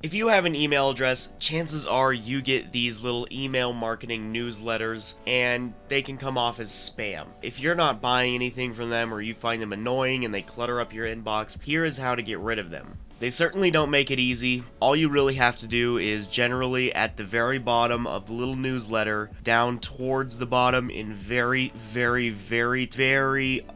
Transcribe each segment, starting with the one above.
If you have an email address, chances are you get these little email marketing newsletters, and they can come off as spam. If you're not buying anything from them or you find them annoying and they clutter up your inbox, here is how to get rid of them. They certainly don't make it easy. All you really have to do is generally at the very bottom of the little newsletter, down towards the bottom in very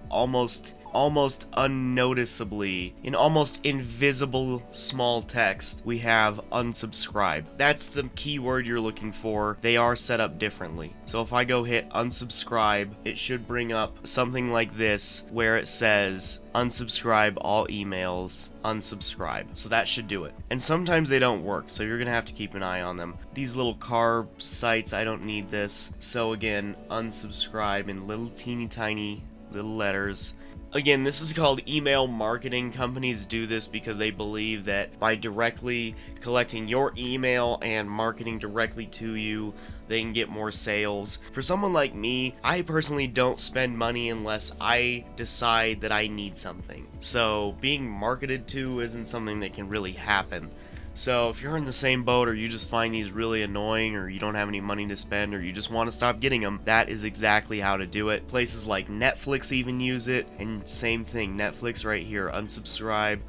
almost unnoticeably, in almost invisible small text, we have unsubscribe. That's the keyword you're looking for. They are set up differently. So if I go hit unsubscribe, it should bring up something like this where it says unsubscribe all emails, unsubscribe. So that should do it. And sometimes they don't work, so you're gonna have to keep an eye on them. These little car sites, I don't need this. So again, unsubscribe in little teeny tiny little letters. Again, this is called email marketing. Companies do this because they believe that by directly collecting your email and marketing directly to you, they can get more sales. For someone like me, I personally don't spend money unless I decide that I need something. So being marketed to isn't something that can really happen. So if you're in the same boat, or you just find these really annoying, or you don't have any money to spend, or you just want to stop getting them, that is exactly how to do it. Places like Netflix even use it, and same thing, Netflix right here, unsubscribe.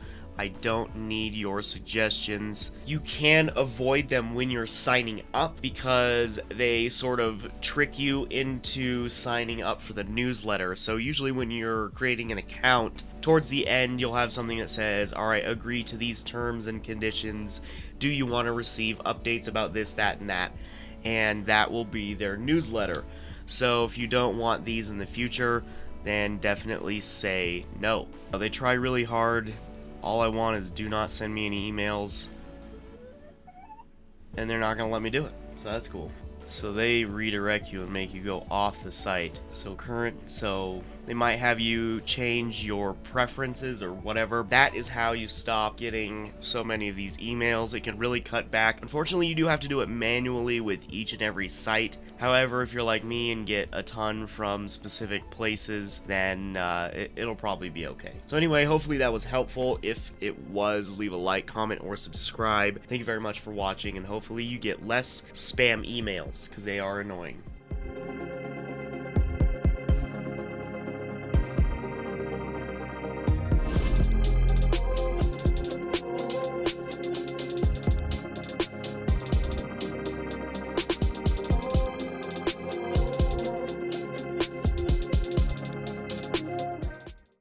I don't need your suggestions. You can avoid them when you're signing up because they sort of trick you into signing up for the newsletter. So usually when you're creating an account, towards the end you'll have something that says, alright, agree to these terms and conditions. Do you want to receive updates about this, that, and that? And that will be their newsletter. So if you don't want these in the future, then definitely say no. They try really hard. All I want is do not send me any emails, and they're not going to let me do it, so that's cool. So they redirect you and make you go off the site. So they might have you change your preferences or whatever. That is how you stop getting so many of these emails. It can really cut back. Unfortunately, you do have to do it manually with each and every site. However, if you're like me and get a ton from specific places, then it'll probably be okay. So anyway, hopefully that was helpful. If it was, leave a like, comment, or subscribe. Thank you very much for watching, and hopefully you get less spam emails, because they are annoying.